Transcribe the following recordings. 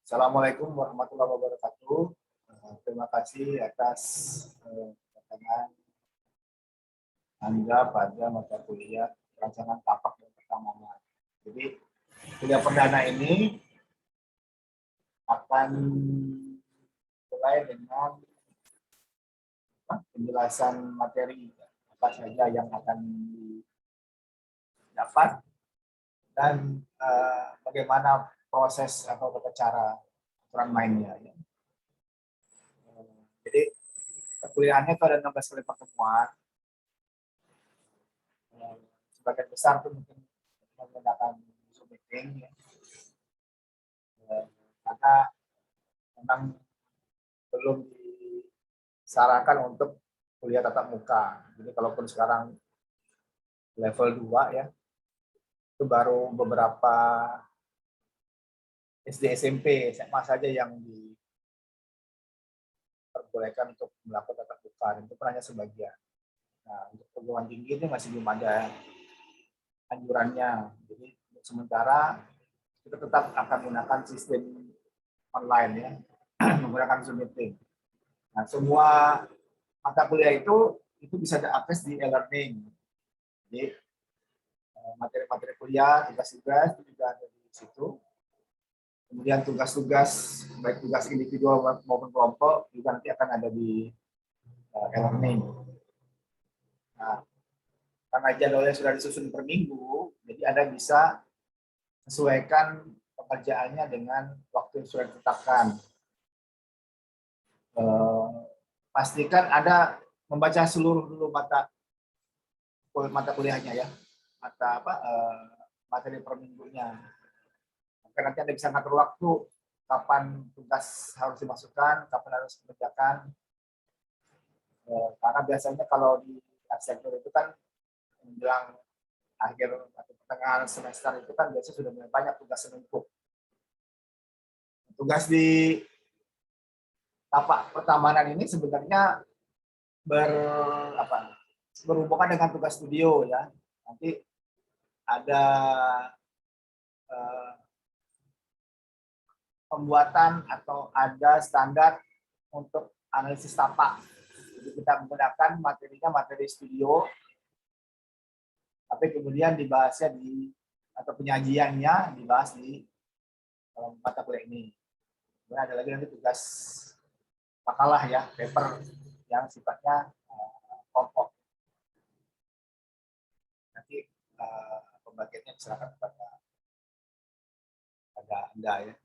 Assalamualaikum warahmatullahi wabarakatuh. Terima kasih atas kedatangan Anda pada mata kuliah perancangan tapak dan pertamanan. Jadi kuliah perdana ini akan mulai dengan penjelasan materi apa saja yang akan didapat dan bagaimana proses atau tata cara aturan mainnya. Ya. Jadi perkuliahannya itu ada 16 kali pertemuan. Sebagian besar itu mungkin menggunakan Zoom meeting, ya. Karena memang belum disarankan untuk kuliah tatap muka. Jadi kalaupun sekarang level 2 ya, itu baru beberapa SD, SMP, SMA saja yang diperbolehkan untuk melakukan tatap muka. Dan itu pun hanya sebagian. Nah, untuk perguruan tinggi ini masih belum ada anjurannya. Jadi sementara kita tetap akan menggunakan sistem online ya, menggunakan Zoom meeting. Nah, semua mata kuliah itu bisa diakses di e-learning. Jadi materi-materi kuliah, tugas-tugas itu juga ada di situ. Kemudian tugas-tugas baik tugas individual maupun kelompok juga nanti akan ada di e-learning. Nah, karena jadwalnya sudah disusun per minggu, jadi Anda bisa sesuaikan pekerjaannya dengan waktu yang sudah ditetapkan. Pastikan Anda membaca seluruh dulu mata kuliahnya ya, materi per minggunya. Karena nanti Anda bisa ngatur waktu kapan tugas harus dimasukkan, kapan harus dikerjakan. Karena biasanya kalau di arsitektur itu kan menjelang akhir atau pertengahan semester itu kan biasanya sudah mulai banyak tugas menumpuk. Tugas di tapak pertamanan ini sebenarnya berhubungan dengan tugas studio ya. Nanti ada pembuatan atau ada standar untuk analisis tapak. Jadi kita menggunakan materinya materi studio, tapi kemudian dibahasnya atau penyajiannya dibahas di mata kuliah ini. Kemudian ada lagi nanti tugas makalah ya, paper yang sifatnya kelompok. Nanti pembagiannya diserahkan kepada Anda ya.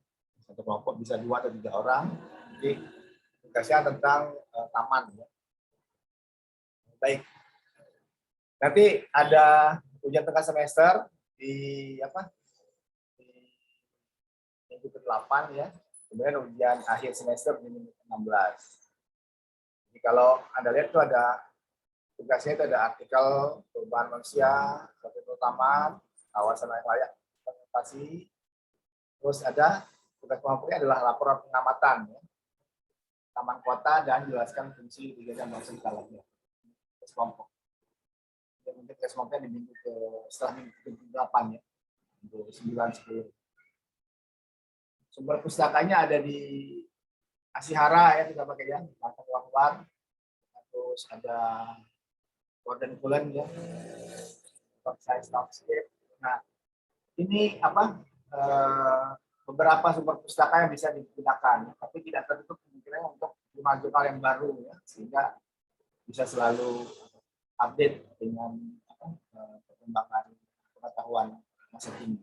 Satu kelompok bisa 2 atau 3 orang. Jadi tugasnya tentang taman ya. Baik. Nanti ada ujian tengah semester di minggu ke-8 ya. Kemudian ujian akhir semester di minggu ke-16. Jadi kalau Anda lihat itu ada tugasnya, itu ada artikel perubahan manusia, suatu taman, kawasan yang layak konservasi. Terus ada tugas kelompoknya adalah laporan pengamatan ya. Taman kota dan jelaskan fungsi kegiatan bangsa kita lainnya. Tugas kelompok. Dan mungkin tugas kelompoknya di setelah minggu ke-8 ya. Minggu 9-10. Sumber pustakanya ada di Asihara ya, kita pakai ya, Mata Uang. Terus ada Gordon Cullen ya, Science Landscape. Nah, ini beberapa sumber pustaka yang bisa digunakan, tapi tidak tertutup kemungkinan untuk jurnal-jurnal yang baru ya, sehingga bisa selalu update dengan perkembangan pengetahuan masa kini.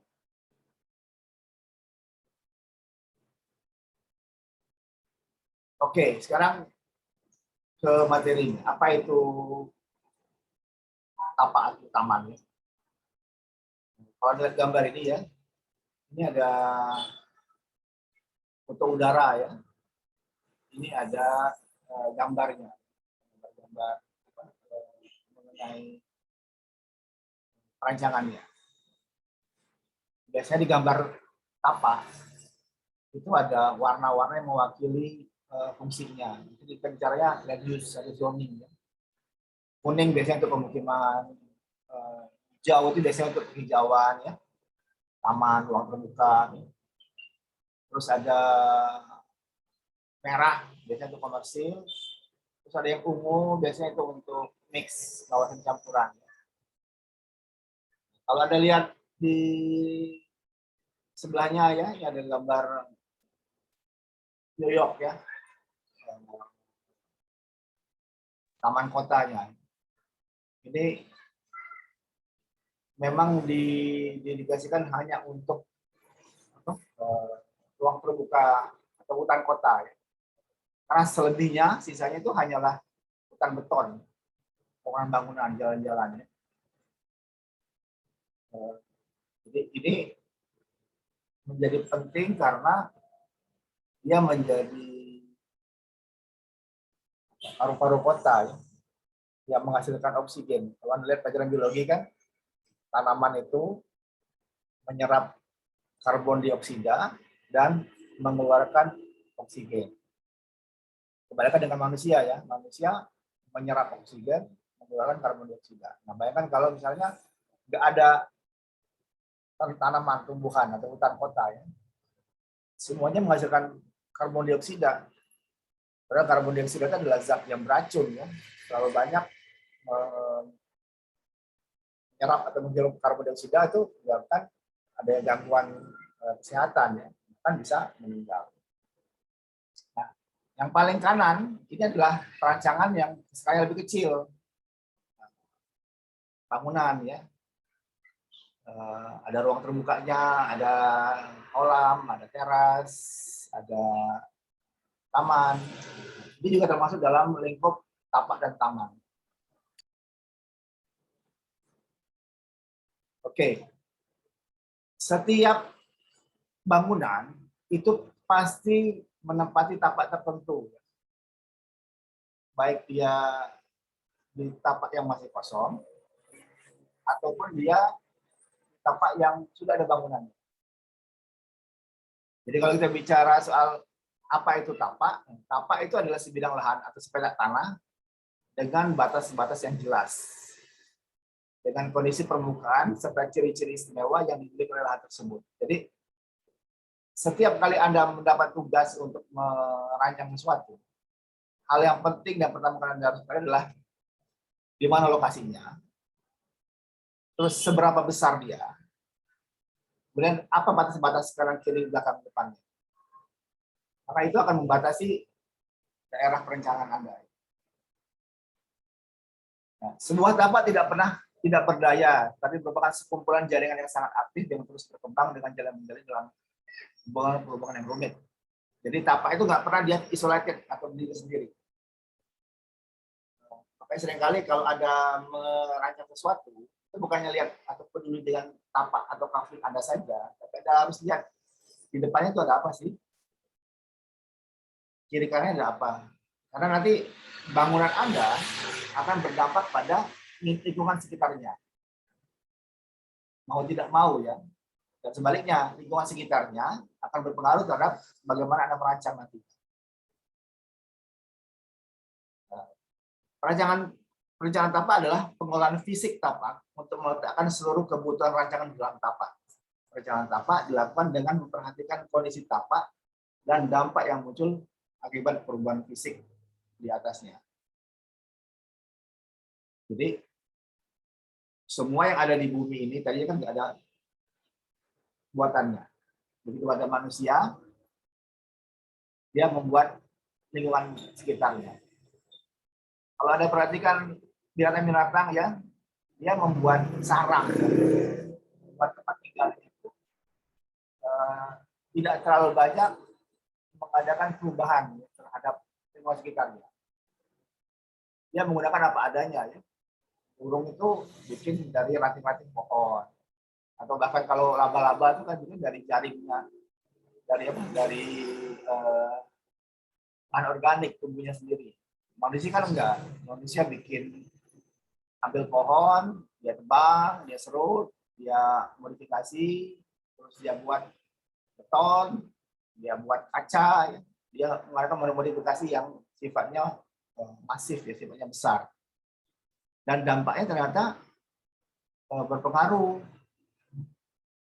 Oke, sekarang ke materi. Apa itu tapak atau taman? Ya? Kalau lihat gambar ini ya, ini ada foto udara ya. Ini ada gambarnya, gambar mengenai perancangannya. Biasanya di gambar tapak itu ada warna-warna yang mewakili fungsinya. Itu kita bicaranya land use atau zoning. Ya. Kuning biasanya untuk pemukiman, hijau itu biasanya untuk penghijauan, ya, taman, ruang terbuka. Ya. terus ada merah biasanya untuk komersil, terus ada yang ungu biasanya itu untuk mix kawasan campuran. Kalau Anda lihat di sebelahnya ya, ini ada gambar New York ya, taman kotanya. Ini memang didedikasikan hanya untuk ruang terbuka atau hutan kota. Ya. Karena selebihnya, sisanya itu hanyalah hutan beton, bangunan, jalan-jalan. Ya. Jadi ini menjadi penting karena dia menjadi paru-paru kota ya, yang menghasilkan oksigen. Kalau Anda lihat pelajaran biologi kan, tanaman itu menyerap karbon dioksida dan mengeluarkan oksigen. Kebalikan dengan manusia ya, manusia menyerap oksigen, mengeluarkan karbon dioksida. Nah, bayangkan kalau misalnya nggak ada tanaman, tumbuhan atau hutan kota ya, semuanya menghasilkan karbon dioksida. Padahal karbon dioksida itu adalah zat yang beracun ya, terlalu banyak menyerap atau menghirup karbon dioksida itu menyebabkan ada gangguan kesehatan ya, kan bisa meninggal. Nah, yang paling kanan ini adalah perancangan yang skala lebih kecil, bangunan ya, ada ruang terbukanya, ada kolam, ada teras, ada taman. Ini juga termasuk dalam lingkup tapak dan taman. Oke, setiap bangunan itu pasti menempati tapak tertentu, baik dia di tapak yang masih kosong ataupun dia tapak yang sudah ada bangunannya. Jadi kalau kita bicara soal apa itu tapak, tapak itu adalah sebidang lahan atau sepedak tanah dengan batas-batas yang jelas, dengan kondisi permukaan serta ciri-ciri istimewa yang dimiliki oleh lahan tersebut. Jadi setiap kali Anda mendapat tugas untuk merancang sesuatu, hal yang penting dan pertama kali Anda harus tahu adalah di mana lokasinya, terus seberapa besar dia, kemudian apa batas-batas kanan kiri belakang depannya. Maka itu akan membatasi daerah perencanaan Anda. Nah, sebuah tapak tidak berdaya, tapi merupakan sekumpulan jaringan yang sangat aktif yang terus berkembang dengan jalan menjalin dalam hubungan yang rumit. Jadi tapak itu nggak pernah dia isolated atau berdiri sendiri. Makanya seringkali kalau ada merancang sesuatu, itu bukannya lihat atau peduli dengan tapak atau kafir Anda saja, tapi Anda harus lihat di depannya itu ada apa sih? Kiri kanannya ada apa? Karena nanti bangunan Anda akan berdampak pada lingkungan sekitarnya. Mau tidak mau ya. Dan sebaliknya, lingkungan sekitarnya akan berpengaruh terhadap bagaimana Anda merancang nanti. Perencanaan tapak adalah pengolahan fisik tapak untuk meletakkan seluruh kebutuhan rancangan di dalam tapak. Perencanaan tapak dilakukan dengan memperhatikan kondisi tapak dan dampak yang muncul akibat perubahan fisik di atasnya. Jadi semua yang ada di bumi ini tadinya kan nggak ada buatannya. Begitu ada manusia, dia membuat lingkungan sekitarnya. Kalau Anda perhatikan binatang-binatang ya, dia membuat sarang, membuat tempat tinggal itu tidak terlalu banyak mengadakan perubahan terhadap lingkungan sekitarnya. Dia menggunakan apa adanya. Ya. Burung itu bikin dari ranting-ranting pohon, atau bahkan kalau laba-laba itu kan bikin dari jaringnya, dari bahan organik tumbuhnya sendiri. Manusia kan enggak, manusia bikin ambil pohon, dia tebang, dia serut, dia modifikasi, terus dia buat beton, dia buat kaca, ya. Dia menggunakan modifikasi yang sifatnya masif, ya, sifatnya besar. Dan dampaknya ternyata berpengaruh.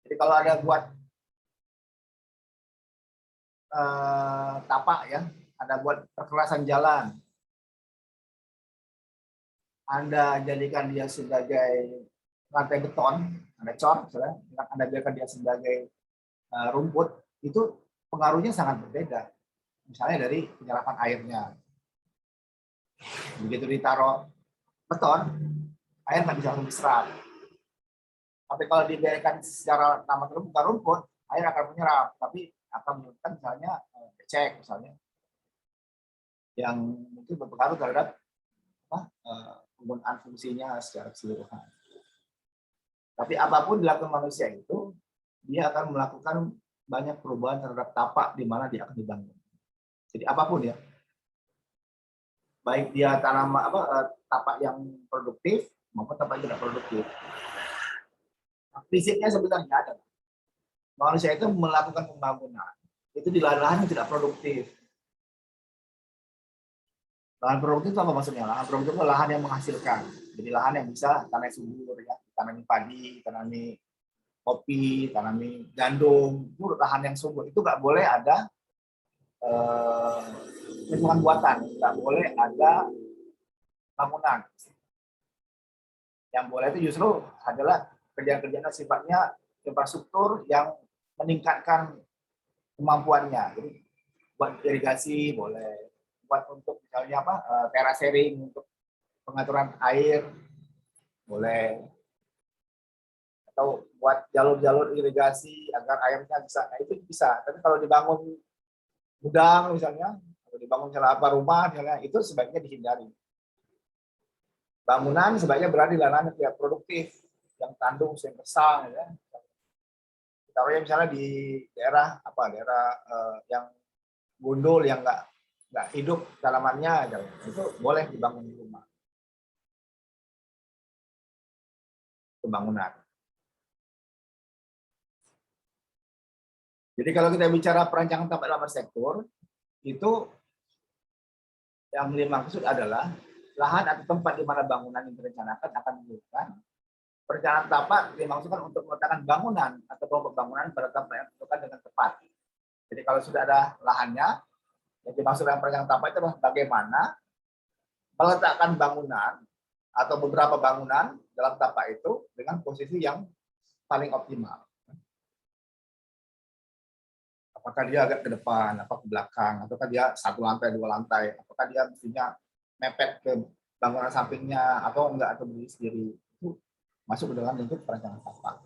Jadi kalau ada buat tapak ya, Anda buat perkerasan jalan, Anda jadikan dia sebagai lantai beton, Anda cor, misalnya, Anda jadikan dia sebagai rumput, itu pengaruhnya sangat berbeda. Misalnya dari penyerapan airnya. Begitu ditaruh beton, air nggak bisa langsung diserap. Tapi kalau dibiarkan secara nama terbuka rumput, air akan menyerap, tapi akan menyebabkan misalnya becek misalnya, yang mungkin berpengaruh terhadap penggunaan fungsinya secara keseluruhan. Tapi apapun dilakukan manusia itu, dia akan melakukan banyak perubahan terhadap tapak di mana dia akan dibangun. Jadi apapun ya, baik dia tanam tapak yang produktif maupun tapak yang tidak produktif. Prinsipnya sebenarnya adalah manusia itu melakukan pembangunan itu di lahan-lahan yang tidak produktif. Lahan produktif itu apa maksudnya? Lahan produktif itu lahan yang menghasilkan. Jadi lahan yang bisa tanam subur, ya, tanami padi, tanami kopi, tanami gandum, itu lahan yang subur. Itu nggak boleh ada lingkungan buatan, nggak boleh ada bangunan. Yang boleh itu justru adalah kerjaan-kerjaan sifatnya infrastruktur yang meningkatkan kemampuannya. Jadi buat irigasi boleh, buat untuk misalnya terasering untuk pengaturan air boleh, atau buat jalur-jalur irigasi agar airnya bisa. Nah, itu bisa. Tapi kalau dibangun gudang misalnya, atau dibangun rumah misalnya, itu sebaiknya dihindari. Bangunan sebaiknya berada di lahan yang tidak produktif, yang tandung, yang besar, ya. Taruhnya misalnya di daerah yang gundul, yang nggak hidup tanamannya, itu boleh dibangun di rumah. Pembangunan. Jadi kalau kita bicara perancangan tapak dalam arsitektur, itu yang dimaksud adalah lahan atau tempat di mana bangunan yang direncanakan akan dilakukan. Perencanaan tapak dimaksudkan untuk meletakkan bangunan atau kelompok bangunan pada tempat yang ditentukan dengan tepat. Jadi kalau sudah ada lahannya, yang dimaksud dengan perencanaan tapak itu adalah bagaimana meletakkan bangunan atau beberapa bangunan dalam tapak itu dengan posisi yang paling optimal. Apakah dia agak ke depan, apa ke belakang, ataukah dia satu lantai, dua lantai, apakah dia mestinya mepet ke bangunan sampingnya, atau enggak, atau berdiri sendiri. Itu masuk ke dalam bentuk perencanaan tapak.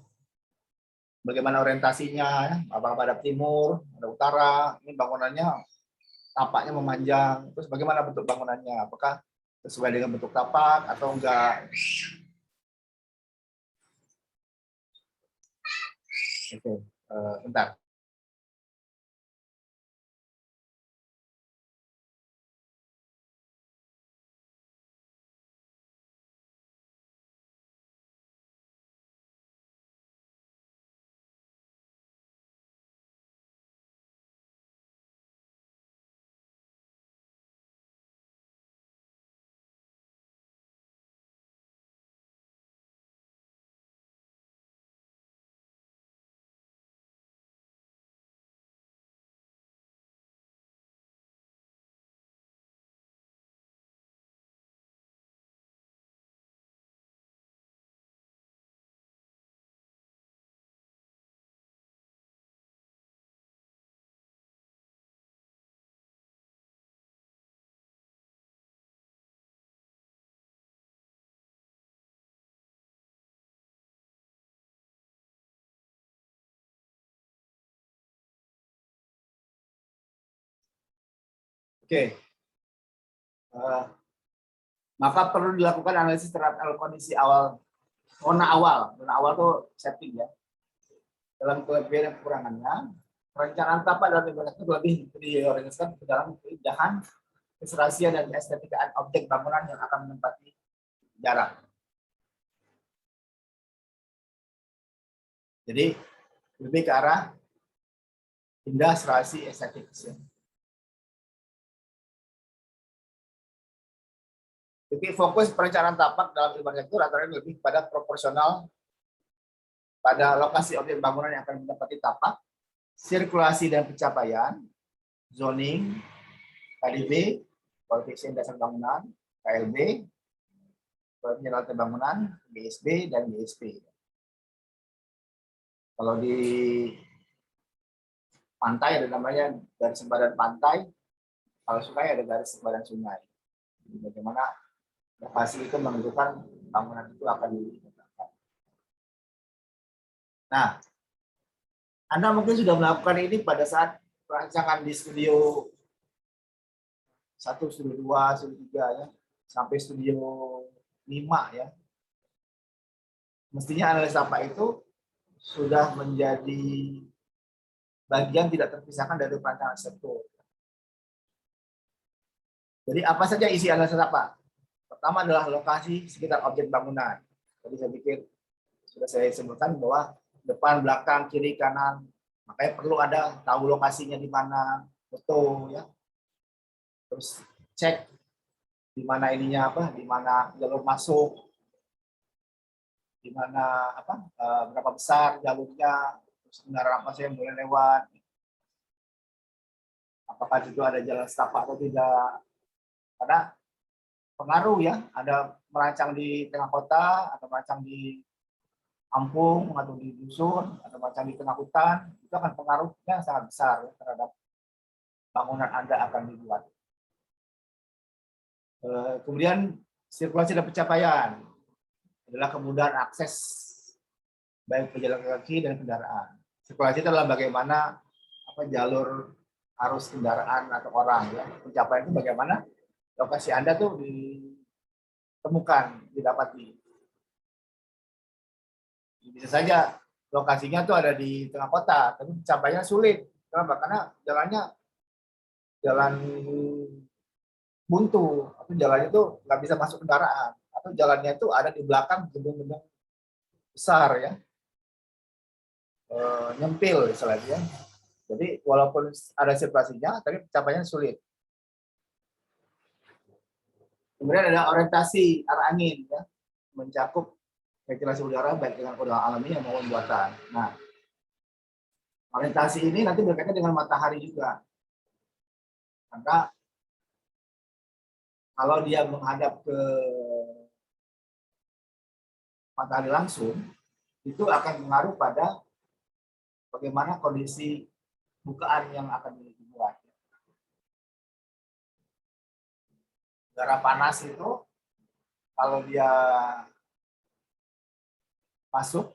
Bagaimana orientasinya, ya? Apakah pada timur, ada utara, ini bangunannya tapaknya memanjang, terus bagaimana bentuk bangunannya, apakah sesuai dengan bentuk tapak atau enggak. Oke, bentar. Oke. Maka perlu dilakukan analisis terhadap kondisi awal, zona awal. Zona awal itu setting ya. Dalam kelebihan dan kekurangannya, perencanaan tapak dalam ibarat itu lebih diorientasikan ke dalam keindahan, keserasian, dan estetika objek bangunan yang akan menempati jarak. Jadi lebih ke arah indah, serasi, estetik. Jadi fokus perencanaan tapak dalam ilmu arsitektur rata-rata lebih pada proporsional pada lokasi objek bangunan yang akan menempati tapak, sirkulasi dan pencapaian, zoning, KDB, Koefisien Dasar Bangunan, KLB, Koefisien Lantai Bangunan, GSB, dan GSP. Kalau di pantai ada namanya garis sempadan pantai, kalau sungai ada garis sempadan sungai. Jadi bagaimana lokasi itu menentukan bangunan itu akan diletakkan. Nah, Anda mungkin sudah melakukan ini pada saat perancangan di studio 1, studio 2, studio 3 ya, sampai studio 5 ya. Mestinya analisa apa itu sudah menjadi bagian tidak terpisahkan dari perancangan struktur. Jadi apa saja isi analisa apa? Pertama adalah lokasi sekitar objek bangunan. Jadi saya pikir sudah saya sebutkan bahwa depan, belakang, kiri, kanan, makanya perlu ada tahu lokasinya di mana, foto ya. Terus cek di mana ininya apa, di mana jalur masuk, di mana apa, berapa besar jalurnya, terus kendaraan apa saja yang boleh lewat, apakah itu ada jalan setapak atau tidak, karena pengaruh ya, ada merancang di tengah kota atau merancang di kampung atau di dusun atau merancang di tengah hutan, itu akan pengaruhnya sangat besar ya, terhadap bangunan Anda akan dibuat. Kemudian sirkulasi dan pencapaian adalah kemudahan akses baik pejalan kaki dan kendaraan. Sirkulasi itu adalah bagaimana apa jalur arus kendaraan atau orang ya. Pencapaian itu bagaimana lokasi Anda tuh ditemukan, didapati. Bisa saja lokasinya tuh ada di tengah kota, tapi pencapaiannya sulit. Kenapa? Karena jalannya jalan buntu, atau jalannya tuh nggak bisa masuk kendaraan, atau jalannya itu ada di belakang gedung-gedung besar ya, nyempil istilahnya. Jadi walaupun ada sirkulasinya, tapi pencapaiannya sulit. Kemudian ada orientasi arah angin ya, mencakup ventilasi udara baik dengan udara alami maupun buatan. Nah, orientasi ini nanti berkaitan dengan matahari juga. Karena kalau dia menghadap ke matahari langsung, itu akan mengaruh pada bagaimana kondisi bukaan yang akan dibuat. Udara panas itu kalau dia masuk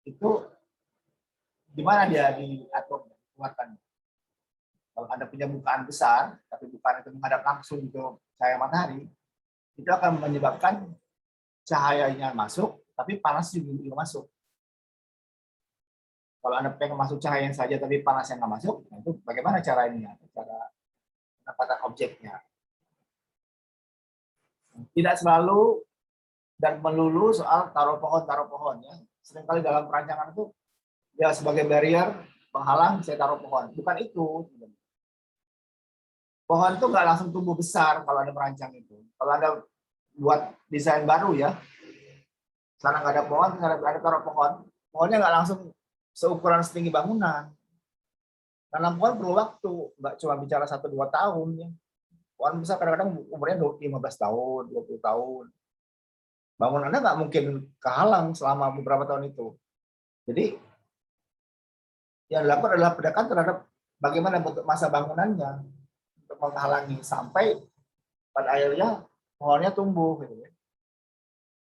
itu gimana dia diatur kekuatannya. Kalau Anda punya bukaan besar, tapi bukaan itu menghadap langsung ke cahaya matahari, itu akan menyebabkan cahayanya masuk, tapi panas juga masuk. Kalau Anda pengen masuk cahaya saja, tapi panasnya nggak masuk, nah itu bagaimana cara ini? Cara penempatan objeknya. Tidak selalu dan melulu soal taruh pohon ya. Seringkali dalam perancangan itu ya sebagai barrier penghalang saya taruh pohon. Bukan itu. Pohon itu nggak langsung tumbuh besar kalau Anda merancang itu. Kalau Anda buat desain baru ya, sana nggak ada pohon, Anda taruh pohon, pohonnya nggak langsung seukuran setinggi bangunan. Nanam pohon perlu waktu, nggak cuma bicara 1-2 tahun ya. Pohon besar kadang-kadang umurnya 15 tahun, 20 tahun. Bangunan Anda nggak mungkin kehalang selama beberapa tahun itu. Jadi yang dilakukan adalah pendekatan terhadap bagaimana bentuk masa bangunannya untuk menghalangi sampai pada akhirnya pohonnya tumbuh. Gitu.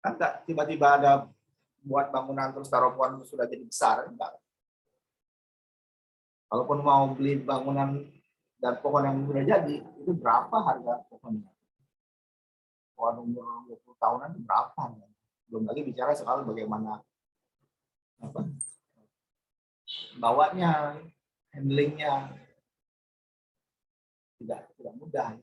Kan nggak tiba-tiba ada buat bangunan terus taruh pohon sudah jadi besar. Enggak. Kalaupun mau beli bangunan dan pohon yang sudah jadi, itu berapa harga pohonnya? Pohon umur 20 tahunan itu berapa? Belum lagi bicara soal bagaimana apa, bawanya, handlingnya, tidak mudah.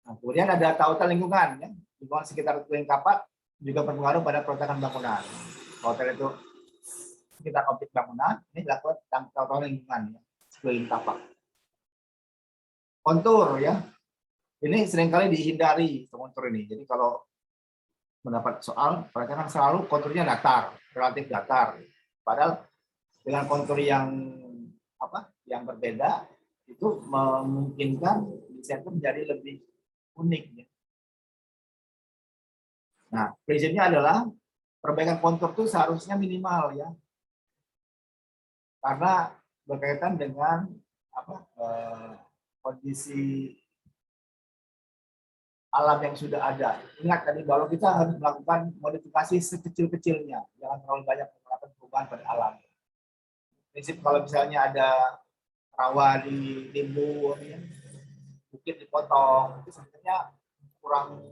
Nah, kemudian ada tautan lingkungan, ya. Lingkungan sekitar Puing Kapak juga berpengaruh pada perontakan bangunan. Tautan itu sekitar objek bangunan, ini dilakukan tautan lingkungan, ya. Puing Kapak. Kontur, ya. Ini seringkali dihindari kontur ini. Jadi kalau mendapat soal, perancangan selalu konturnya datar, relatif datar. Padahal dengan kontur yang yang berbeda itu memungkinkan desain itu menjadi lebih unik. Ya. Nah, prinsipnya adalah perbaikan kontur itu seharusnya minimal ya, karena berkaitan dengan kondisi alam yang sudah ada. Ingat tadi bahwa kita harus melakukan modifikasi sekecil-kecilnya, jangan terlalu banyak melakukan perubahan pada alam. Prinsip kalau misalnya ada rawa di timbul, ya, bukit dipotong, itu sebenarnya kurang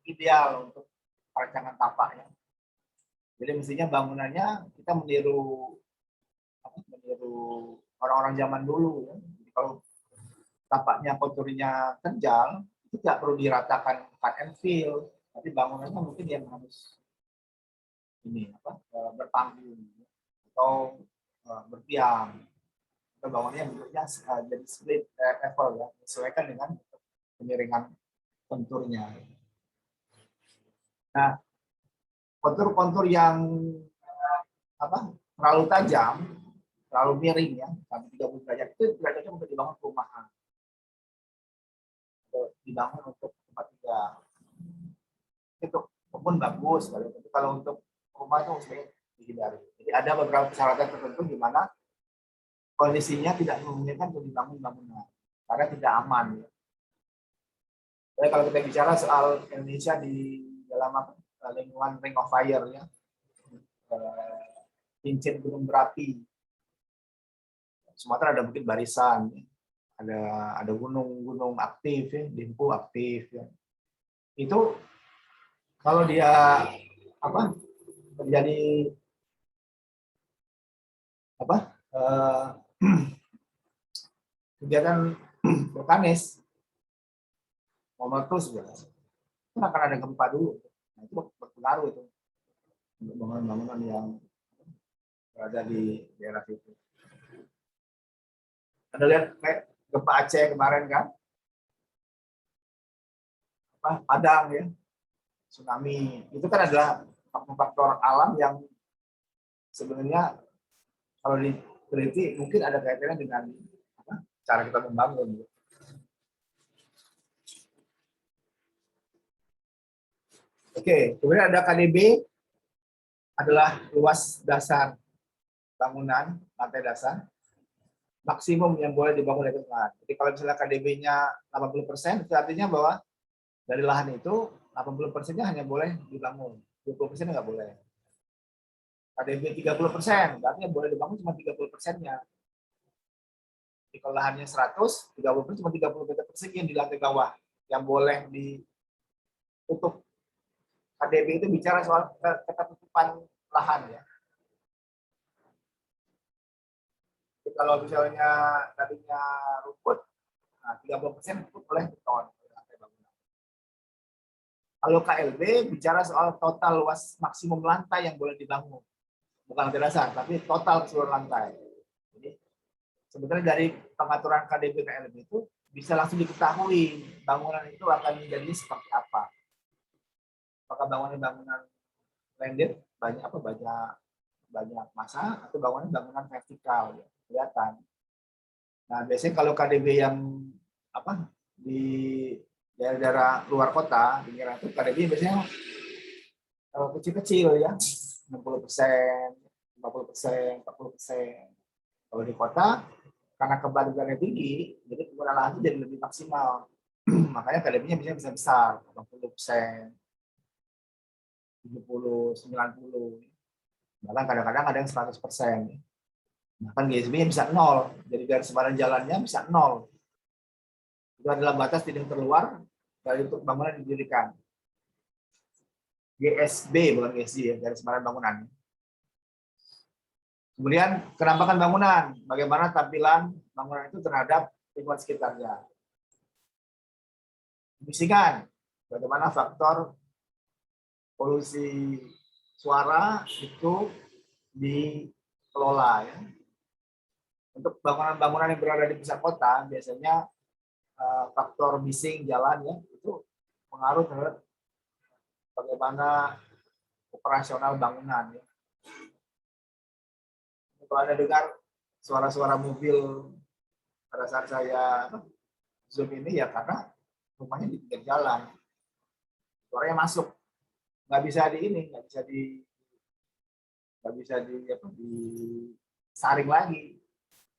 ideal untuk perancangan tapak ya. Jadi mestinya bangunannya kita meniru orang-orang zaman dulu ya. Jadi kalau tapaknya konturnya kenjal, itu tidak perlu diratakan cut and fill, tapi bangunannya mungkin yang harus berpanggung atau bertiang. Atau bangunannya bentuknya jadi split level ya, disesuaikan dengan kemiringan konturnya. Nah, kontur-kontur yang terlalu tajam, terlalu miring ya, sampai 30 derajat itu tidak cocok untuk dibangun perumahan. Atau dibangun untuk tempat tinggal. Itu kebun bagus, kalau untuk rumah itu sebaiknya dihindari. Jadi ada beberapa persyaratan tertentu di mana kondisinya tidak memungkinkan untuk dibangun bangunan karena tidak aman. Ya. Jadi kalau kita bicara soal Indonesia di dalam lingkungan Ring of Fire ya, cincin gunung berapi. Sumatera ada Bukit Barisan, ada gunung-gunung aktif ya, Dempo aktif ya. Itu kalau dia terjadi kegiatan vulkanis mau meletus ya, itu akan ada gempa dulu. Nah, itu berpengaruh itu untuk bangunan-bangunan yang berada di daerah itu. Anda lihat kayak gempa Aceh kemarin kan, Padang ya, tsunami, itu kan adalah faktor alam yang sebenarnya kalau diteliti mungkin ada kaitannya dengan cara kita membangun. Oke, kemudian ada KDB adalah luas dasar bangunan lantai dasar maksimum yang boleh dibangun dari lahan. Jadi kalau misalnya KDB-nya 80%, itu artinya bahwa dari lahan itu 80%-nya hanya boleh dibangun, 20% nggak boleh. KDB 30%, berarti yang boleh dibangun cuma 30%-nya. Jadi kalau lahannya 100, 30% cuma 30 meter persegi yang di lantai bawah yang boleh ditutup. KDB itu bicara soal ketertutupan lahan ya. Jadi kalau misalnya tadinya rumput, nah 30% itu boleh beton. Kalau KLB bicara soal total luas maksimum lantai yang boleh dibangun. Bukan lantai dasar, tapi total seluruh lantai. Jadi sebenarnya dari pengaturan KDB KLB itu bisa langsung diketahui bangunan itu akan menjadi seperti apa. Apakah bangunan landed banyak masa atau bangunan vertikal ya, kelihatan. Nah, biasanya kalau KDB yang di daerah luar kota, di daerah itu KDB biasanya kecil-kecil ya, 60%, 50%, 40%. Kalau di kota, karena kebadukannya tinggi, jadi penggunaan lahan itu jadi lebih maksimal. Makanya KDB-nya bisa besar, 80%, 70, 90. Bahkan kadang-kadang ada yang 100%. Bahkan GSB-nya bisa 0. Jadi garis sebaran jalannya bisa 0. Itu adalah batas tidak terluar dari untuk bangunan didirikan. GSB bukan GSD ya, garis sebaran bangunan. Kemudian kenampakan bangunan, bagaimana tampilan bangunan itu terhadap lingkungan sekitarnya. Bisikan, bagaimana faktor polusi suara itu dikelola ya. Untuk bangunan-bangunan yang berada di pusat kota biasanya faktor bising jalan ya itu pengaruh terhadap bagaimana operasional bangunan ya. Kalau Anda dengar suara-suara mobil pada saat saya zoom ini, ya karena rumahnya di pinggir jalan, suaranya masuk, nggak bisa di ini, nggak bisa disaring lagi.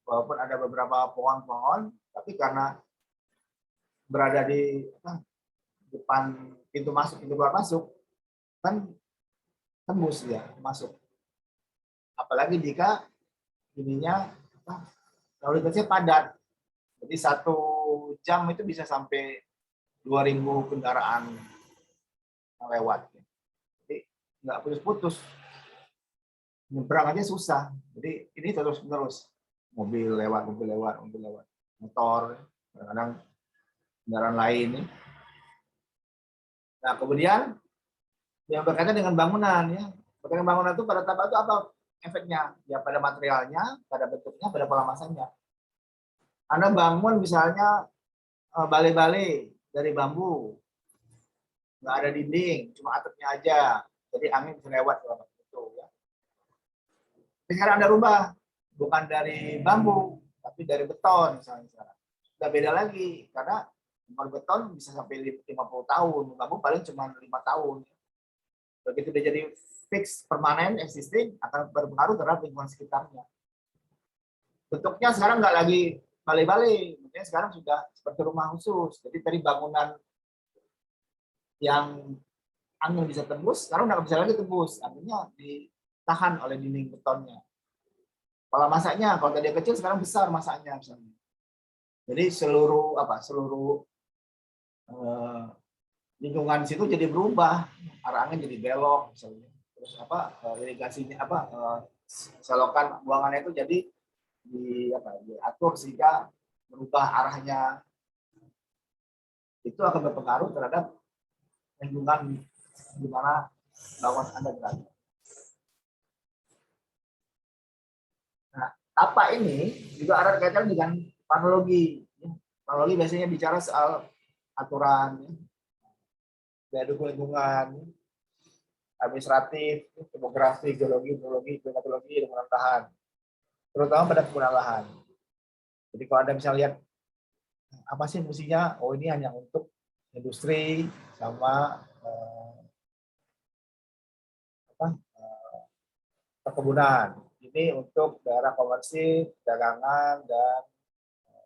Walaupun ada beberapa pohon-pohon, tapi karena berada di depan pintu masuk, pintu keluar masuk, kan tembus ya masuk. Apalagi jika ininya lalu lintasnya padat. Jadi 1 jam itu bisa sampai 2.000 kendaraan yang lewat. Jadi nggak putus-putus. Nyebrang aja susah. Jadi ini terus-menerus. Mobil lewat, motor, kadang-kadang kendaraan lain. Nah, kemudian yang berkaitan dengan bangunan ya. Berkaitan bangunan itu pada tahap itu apa efeknya? Ya pada materialnya, pada bentuknya, pada pola masanya. Anda bangun misalnya balai-balai dari bambu, nggak ada dinding, cuma atapnya aja, jadi angin bisa lewat itu. Ya. Tapi sekarang Anda rubah, bukan dari bambu, tapi dari beton misalnya. Sudah beda lagi, karena beton bisa sampai 50 tahun, bambu paling cuma 5 tahun. Begitu dia jadi fix, permanen, existing, akan berpengaruh terhadap lingkungan sekitarnya. Bentuknya sekarang nggak lagi balai-balai, mungkin sekarang sudah seperti rumah khusus. Jadi tadi bangunan yang angin bisa tembus, sekarang nggak bisa lagi tembus, anginnya ditahan oleh dinding betonnya. Pola masaknya, kalau tadi kecil sekarang besar masaknya misalnya. Jadi seluruh lingkungan situ jadi berubah, arah angin jadi belok misalnya. Terus irigasinya selokan buangannya itu jadi diatur sehingga merubah arahnya. Itu akan berpengaruh terhadap lingkungan di mana bangunan Anda berada. Nah, apa ini juga ada kaitan dengan planologi. Planologi biasanya bicara soal aturan, daya dukung lingkungan, administratif, topografi, geologi, klimatologi, lingkungan tahan, terutama pada penggunaan lahan. Jadi kalau Anda bisa lihat apa sih fungsinya? Oh, ini hanya untuk industri sama perkebunan. Ini untuk daerah komersil, dagangan, dan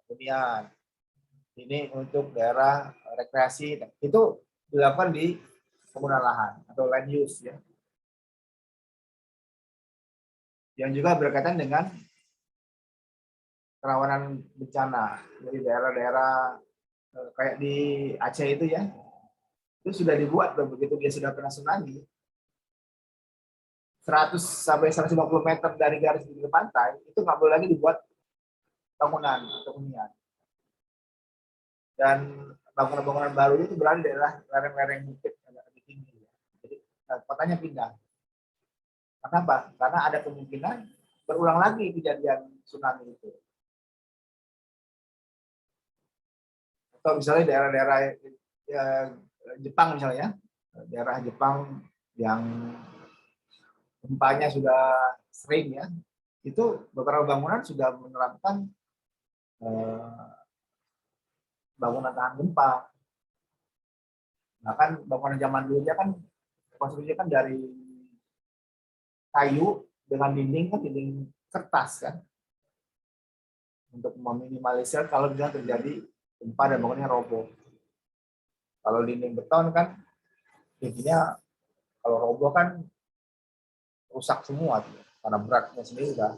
hunian. Ini untuk daerah rekreasi. Itu dilakukan di penggunaan lahan atau land use ya. Yang juga berkaitan dengan kerawanan bencana. Jadi daerah-daerah kayak di Aceh itu ya, itu sudah dibuat begitu dia sudah kena tsunami, 100 sampai 150 meter dari garis bibir pantai itu nggak boleh lagi dibuat bangunan atau hunian. Dan bangunan-bangunan baru itu berada di daerah lereng-lereng bukit yang lebih tinggi. Jadi kotanya pindah. Kenapa? Karena ada kemungkinan berulang lagi kejadian tsunami itu. Atau misalnya daerah-daerah Jepang misalnya, daerah Jepang yang gempanya sudah sering ya, itu beberapa bangunan sudah menerapkan bangunan tahan gempa. Nah kan bangunan zaman dulu kan konstruksinya kan dari kayu dengan dinding kan dinding kertas kan, untuk meminimalisir kalau misalnya terjadi gempa dan bangunannya roboh. Kalau dinding beton kan intinya kalau roboh kan rusak semua karena beratnya sendiri sudah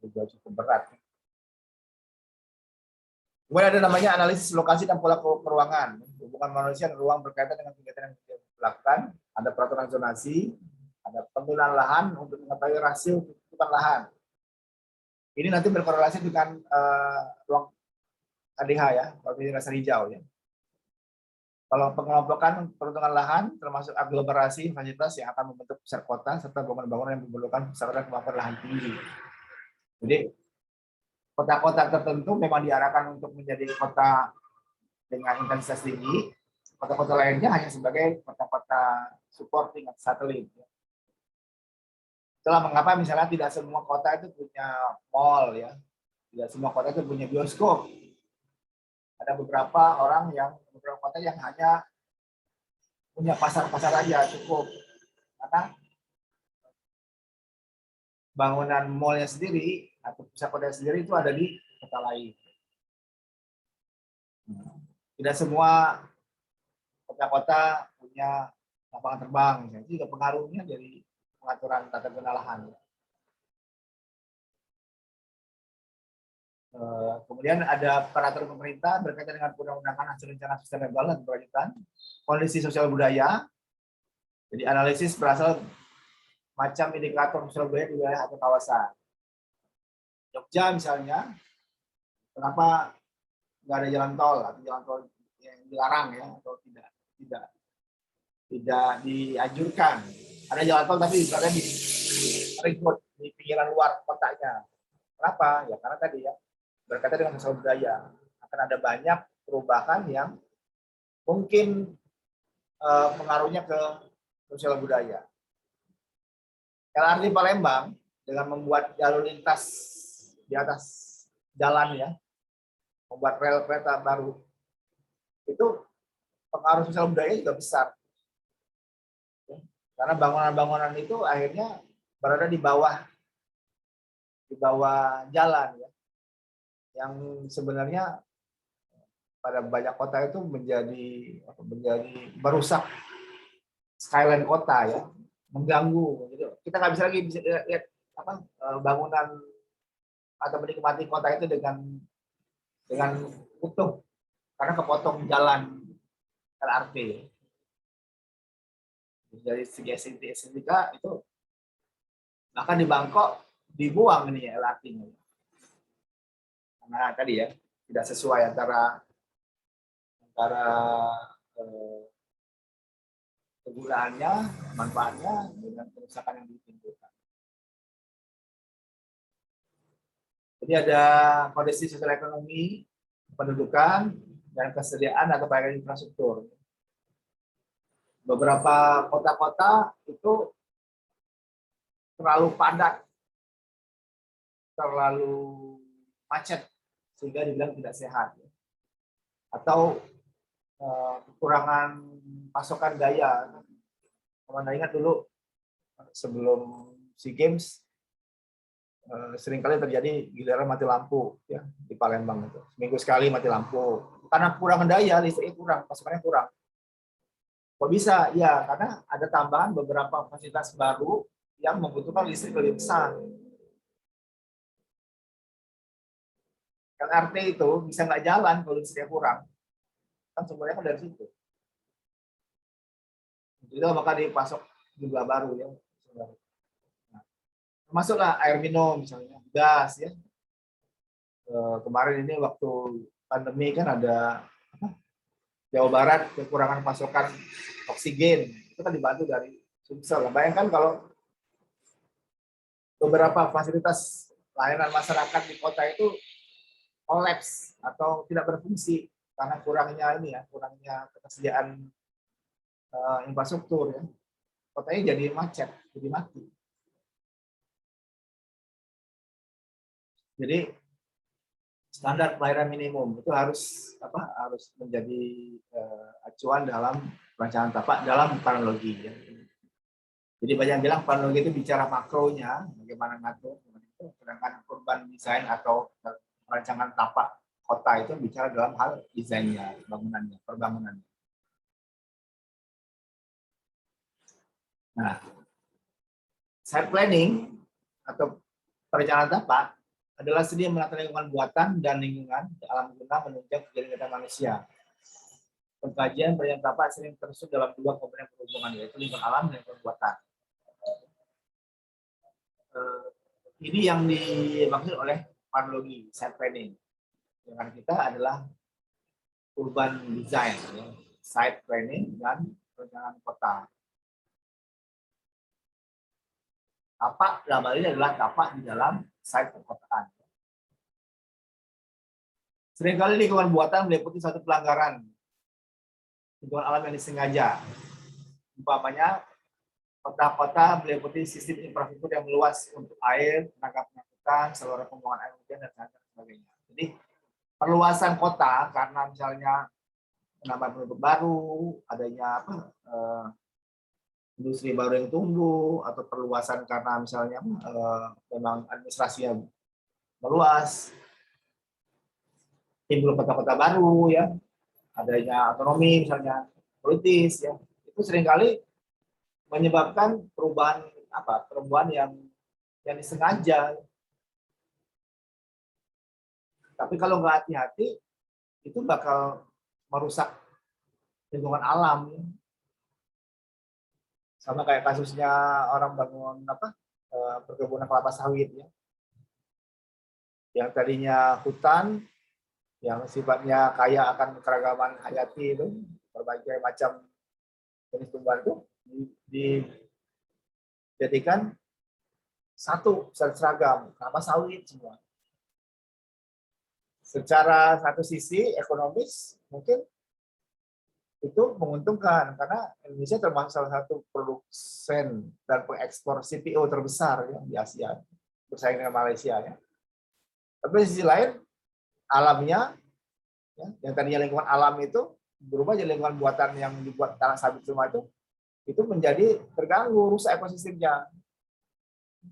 cukup berat. Kemudian ada namanya analisis lokasi dan pola peruangan. Hubungan manusia dan ruang berkaitan dengan kegiatan yang dilakukan. Ada peraturan zonasi, ada penggunaan lahan untuk mengetahui rasio kebutuhan lahan. Ini nanti berkorelasi dengan ruang KDH ya, Koordinasi Dasar Hijau ya. Kalau pengelompokan peruntukan lahan termasuk aglomerasi fasilitas yang akan membentuk pusat kota serta bangunan-bangunan yang memerlukan pusat kemampuan lahan tinggi. Jadi kota-kota tertentu memang diarahkan untuk menjadi kota dengan intensitas tinggi. Kota-kota lainnya hanya sebagai kota-kota supporting atau satelit. Itulah mengapa misalnya tidak semua kota itu punya mall ya, tidak semua kota itu punya bioskop. Ada beberapa kota yang hanya punya pasar-pasar aja cukup, karena bangunan mallnya sendiri atau pusat kota sendiri itu ada di kota lain. Tidak semua kota-kota punya lapangan terbang, itu juga pengaruhnya dari pengaturan tata guna lahan. Kemudian ada peraturan pemerintah berkaitan dengan undang-undangan hasil rencana sustainable dan berkelanjutan, kondisi sosial budaya. Jadi analisis berasal macam indikator sosial budaya di wilayah atau kawasan. Jogja misalnya, kenapa nggak ada jalan tol atau jalan tol yang dilarang ya atau tidak dianjurkan. Ada jalan tol tapi berada di ringkut di pinggiran luar kotanya. Kenapa? Ya karena tadi ya berkaitan dengan sosial budaya akan ada banyak perubahan yang mungkin pengaruhnya ke sosial budaya. LRT Palembang dengan membuat jalur lintas di atas jalan ya, membuat rel kereta baru, itu pengaruh sosial budaya juga besar. Karena bangunan-bangunan itu akhirnya berada di bawah jalan ya, yang sebenarnya pada banyak kota itu menjadi merusak skyline kota ya, mengganggu gitu. Kita nggak bisa lagi lihat bangunan atau menikmati kota itu dengan utuh karena kepotong jalan LRT. Dari segi estetika itu bahkan di Bangkok dibuang ini ya LRT-nya. Karena tadi ya tidak sesuai antara kegunaannya, manfaatnya dengan kerusakan yang ditimbulkan. Jadi ada kondisi sosial ekonomi, pendudukan, dan kesediaan atau pelayanan infrastruktur. Beberapa kota-kota itu terlalu padat, terlalu macet, sehingga dibilang tidak sehat. Atau kekurangan pasokan daya. Kalau ingat dulu sebelum SEA Games seringkali terjadi giliran mati lampu ya di Palembang itu. Seminggu sekali mati lampu. Karena kurang daya, listrik kurang, pasokannya kurang. Kok bisa? Ya, karena ada tambahan beberapa fasilitas baru yang membutuhkan listrik lebih besar. LRT itu bisa nggak jalan kalau listriknya kurang. Kan sumbernya kan dari situ. Itu maka dipasok juga baru ya. Nah, termasuklah air minum misalnya, gas ya. Kemarin ini waktu pandemi kan ada Jawa Barat kekurangan pasokan oksigen, itu kan dibantu dari Sumsel. Bayangkan kalau beberapa fasilitas layanan masyarakat di kota itu kolaps atau tidak berfungsi karena kurangnya ketersediaan infrastruktur ya. Kotanya jadi macet, jadi mati. Jadi standar pelayanan minimum itu harus menjadi acuan dalam perencanaan tapak dalam planologi ya. Jadi banyak yang bilang planologi itu bicara makronya, bagaimana ngatur, sedangkan urban design atau perencanaan tapak kota itu bicara dalam hal desainnya, bangunannya, perbangunannya. Nah, site planning atau perencanaan tapak adalah studi yang menata lingkungan buatan dan lingkungan alam guna menunjang kegiatan manusia. Pengkajian perencanaan tapak sering tersusun dalam dua komponen perhubungan, yaitu lingkungan alam dan lingkungan buatan. Ini yang dimaksud oleh planologi, site planning. Dengan kita adalah urban design, ya. Site planning dan perencanaan kota. Tapak dalam hal ini adalah tapak di dalam site perkotaan. Seringkali lingkungan buatan meliputi satu pelanggaran lingkungan alam yang disengaja. Umpamanya kota-kota meliputi sistem infrastruktur yang meluas untuk air, tenaga pengangkutan, saluran pembuangan air hujan dan sebagainya. Jadi perluasan kota karena misalnya penambahan penduduk baru, adanya industri baru yang tumbuh, atau perluasan karena misalnya memang administrasinya meluas, timbul kota-kota baru ya, adanya otonomi misalnya politis ya, itu seringkali menyebabkan perubahan yang disengaja. Tapi kalau nggak hati-hati itu bakal merusak lingkungan alam. Sama kayak kasusnya orang bangun perkebunan kelapa sawit ya. Yang tadinya hutan yang sifatnya kaya akan keragaman hayati itu, berbagai macam jenis tumbuhan itu dijadikan satu seragam, kelapa sawit semua. Secara satu sisi ekonomis mungkin itu menguntungkan karena Indonesia termasuk salah satu produsen dan pengekspor CPO terbesar ya, di Asia, bersaing dengan Malaysia ya. Tapi di sisi lain alamnya ya, yang tadinya lingkungan alam itu berubah jadi lingkungan buatan yang dibuat tanah sawit semua itu menjadi terganggu, rusak ekosistemnya.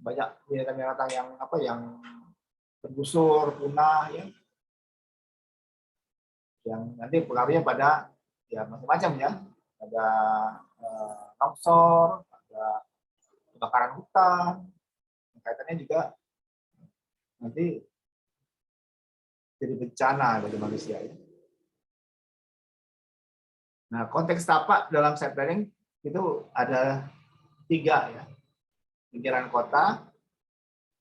Banyak binatang-binatang yang tergusur, punah ya. Yang nanti pengaruhnya pada ya macam-macam ya, ada longsor, ada kebakaran hutan, kaitannya juga nanti jadi bencana bagi manusia ya. Nah, konteks tapak dalam site planning itu ada 3 ya, pinggiran kota,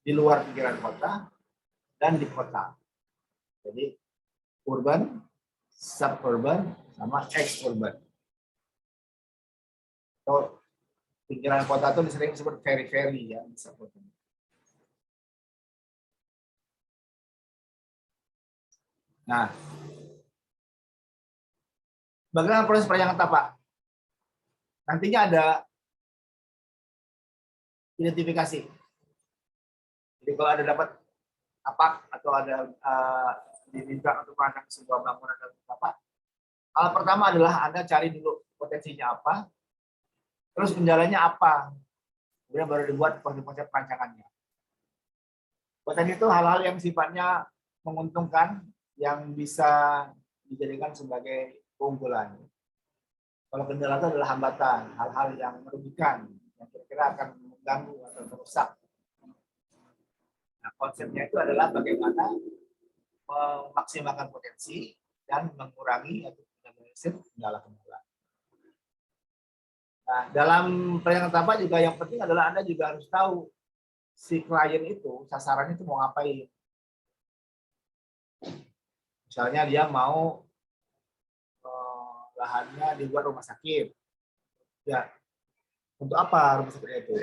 di luar pinggiran kota, dan di kota. Jadi urban, suburban, sama ex-urban. Atau pinggiran kota itu sering disebut periphery ya. Nah, bagaimana proses perancangan tapak? Nantinya ada identifikasi. Jadi kalau ada dapat tapak atau ada diminta untuk merancang sebuah bangunan dalam tapak, hal pertama adalah Anda cari dulu potensinya apa, terus kendalanya apa, kemudian baru dibuat konsep-konsep perancangannya. Potensi itu hal-hal yang sifatnya menguntungkan, yang bisa dijadikan sebagai keunggulan. Kalau kendala itu adalah hambatan, hal-hal yang merugikan, yang kira-kira akan mengganggu atau merusak. Nah, konsepnya itu adalah bagaimana memaksimalkan potensi dan mengurangi atau meminimalisir kendala-kendala. Nah, dalam perencanaan tapak juga yang penting adalah Anda juga harus tahu si klien itu, sasarannya itu mau ngapain. Misalnya dia mau lahannya dibuat rumah sakit. Ya, untuk apa rumah sakitnya itu?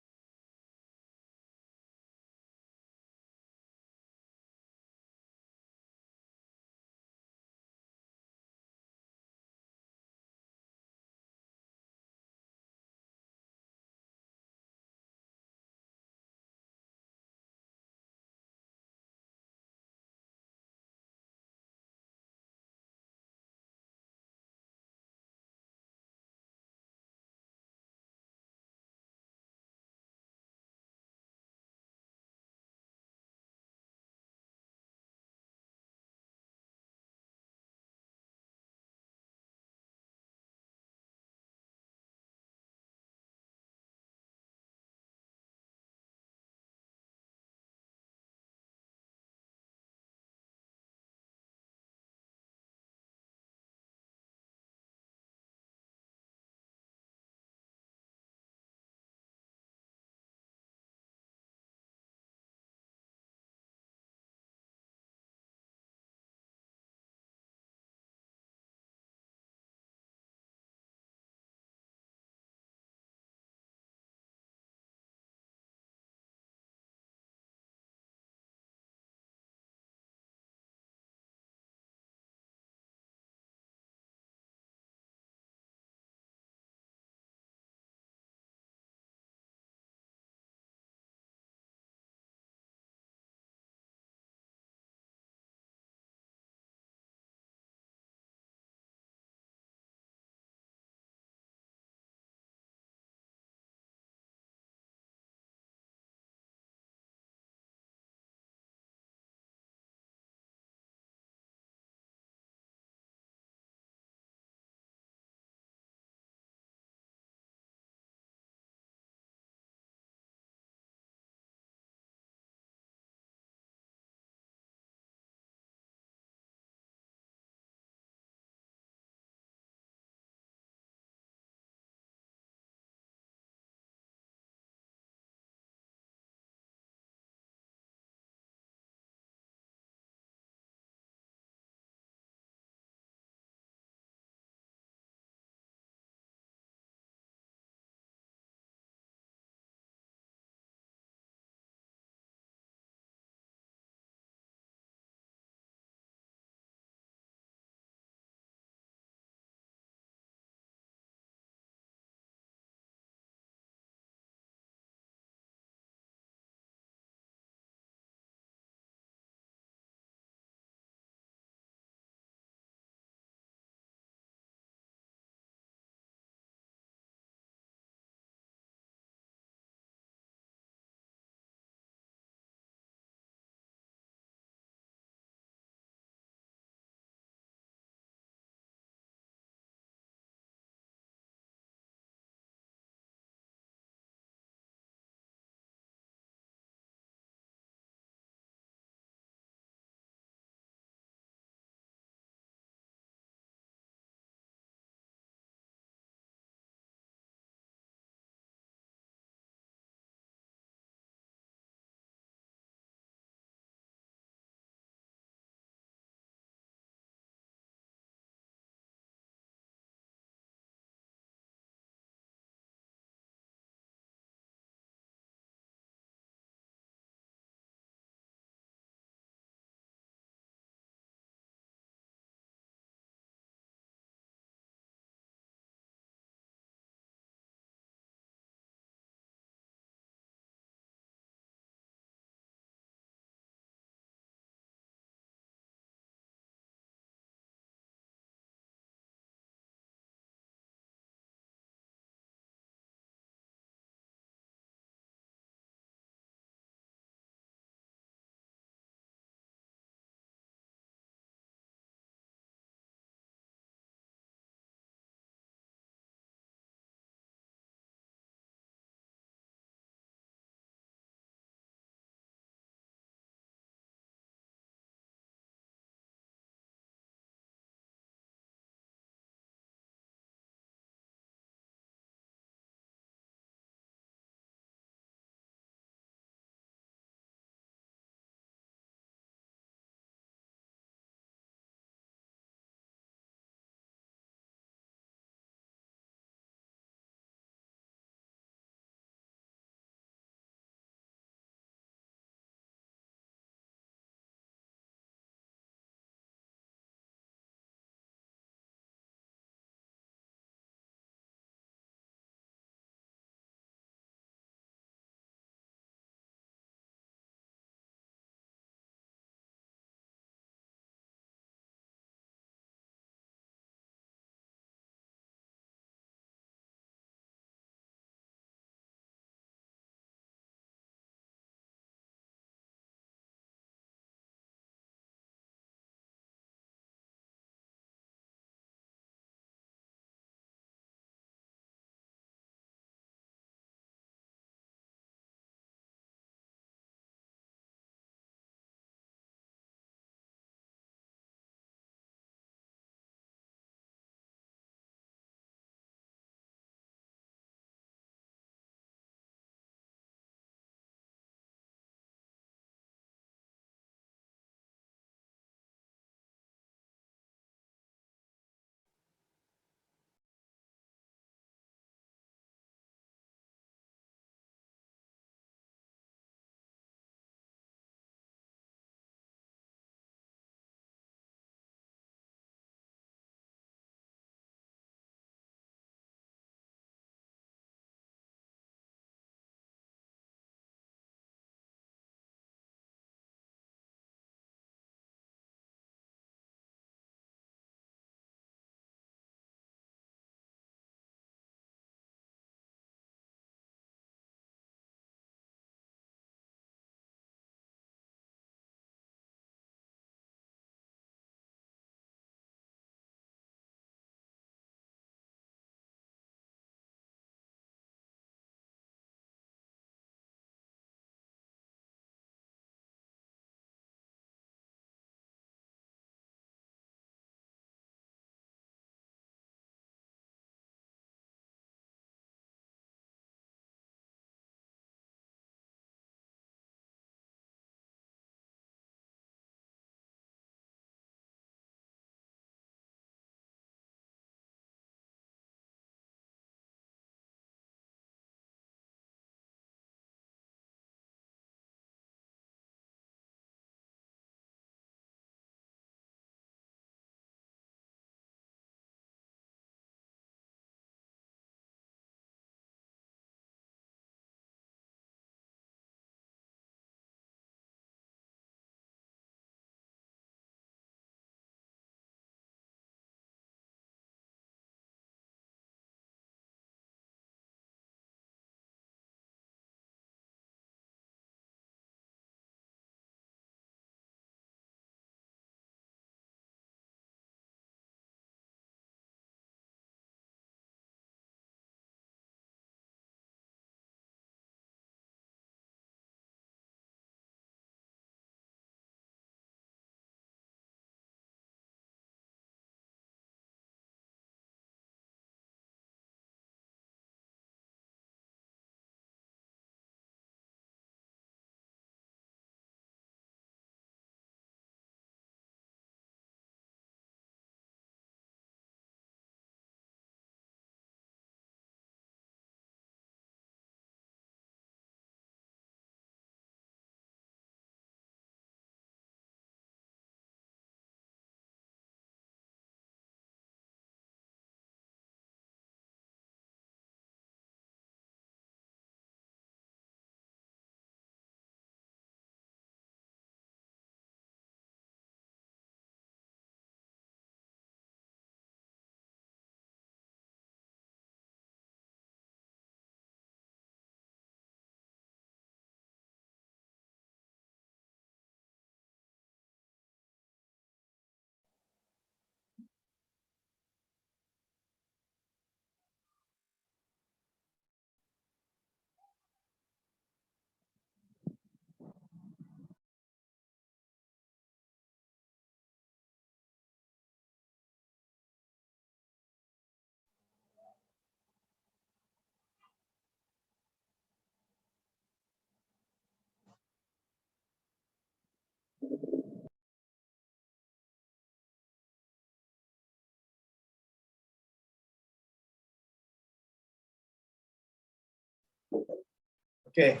Oke,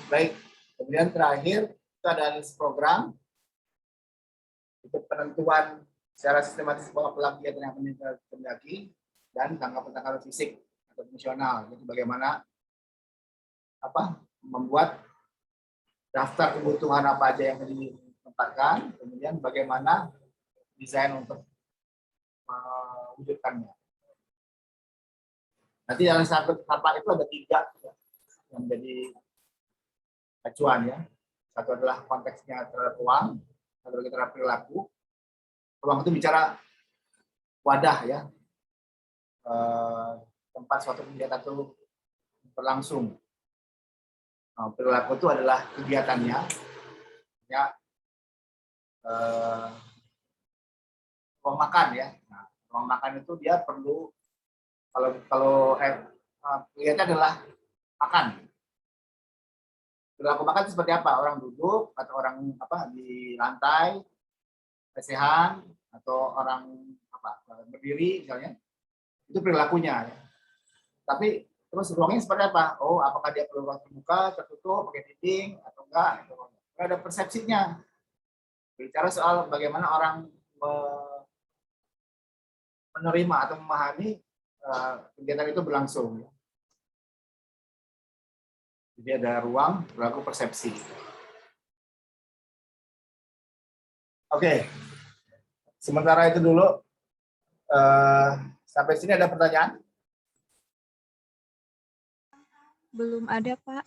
baik. Kemudian terakhir kita ada list program untuk penentuan secara sistematis pola kegiatan yang mendaki dan tanggapan fisik atau fungsional. Jadi bagaimana membuat daftar kebutuhan apa aja yang ditempatkan, kemudian bagaimana desain untuk mewujudkannya. Nanti dalam satu tahap itu ada 3 yang menjadi acuan ya. Satu adalah konteksnya terhadap uang, satu lagi terhadap perilaku. Ruang itu bicara wadah ya, tempat suatu kegiatan itu berlangsung. Perilaku itu adalah kegiatannya, ya, ruang makan ya. Nah, ruang makan itu dia perlu kalau kegiatan adalah makan. Perilaku makan itu seperti apa? Orang duduk atau orang di lantai, lesehan atau orang berdiri misalnya, itu perilakunya. Ya. Tapi terus ruangnya seperti apa? Oh, apakah dia perlu ruang terbuka, tertutup, pakai dinding atau enggak? Ada persepsinya. Bicara soal bagaimana orang menerima atau memahami kegiatan itu berlangsung. Jadi ada ruang, perilaku, persepsi. Oke. Sementara itu dulu. Sampai sini ada pertanyaan? Belum ada, Pak.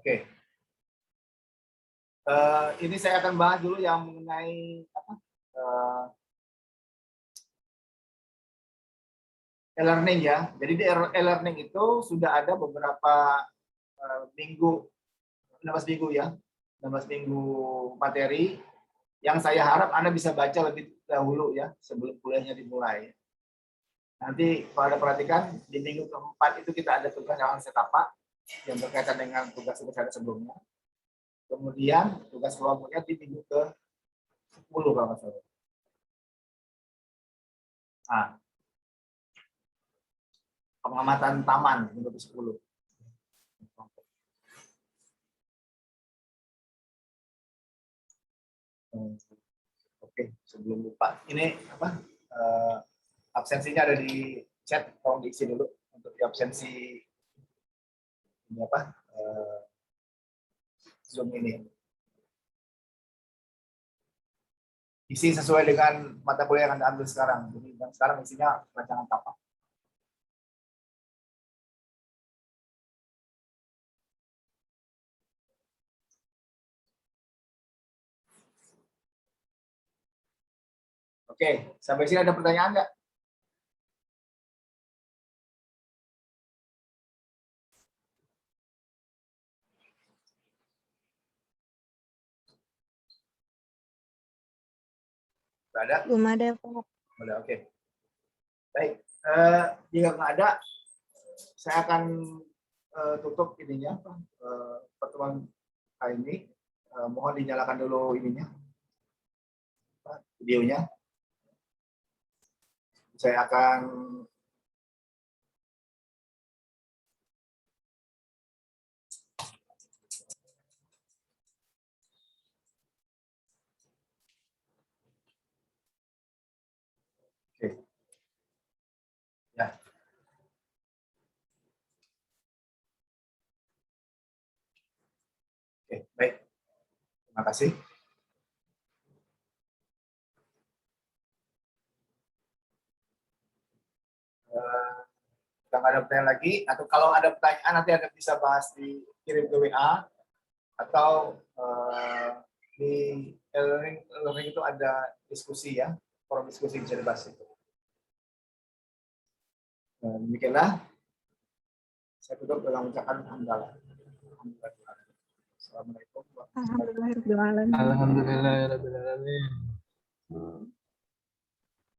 Oke. Ini saya akan bahas dulu yang mengenai e-learning ya. Jadi di e-learning itu sudah ada beberapa minggu, 16 minggu ya, 16 minggu materi yang saya harap Anda bisa baca lebih dahulu ya sebelum kuliahnya dimulai. Nanti kalau Anda perhatikan di minggu keempat itu kita ada tugas yang setapa yang berkaitan dengan tugas-tugas yang sebelumnya. Kemudian tugas kelompoknya di minggu ke-10 kalau nggak salah. Nah, pengamatan taman minggu ke-10. Hmm, Oke, sebelum lupa, ini apa? Absensinya ada di chat, tolong diisi dulu untuk di absensi ini apa? Zoom ini. Isi sesuai dengan mata kuliah yang Anda ambil sekarang. Jadi yang sekarang isinya rancangan tapak. Oke, sampai sini ada pertanyaan nggak? Nggak ada? Belum ada Pak. Udah, oke. Baik, jika nggak ada, saya akan tutup ininya, pertemuan kali ini. Mohon dinyalakan dulu ininya, videonya. Saya akan oke. Ya. Oke, baik. Terima kasih. Kalau ada pertanyaan lagi, atau kalau ada pertanyaan nanti Anda bisa bahas kirim ke WA, atau di learning itu ada diskusi ya, forum diskusi bisa dibahas itu. Demikianlah, saya tutup dengan ucapan alhamdulillah. Assalamualaikum warahmatullahi wabarakatuh. Alhamdulillahirabbil alamin. Alhamdulillahirabbil alamin.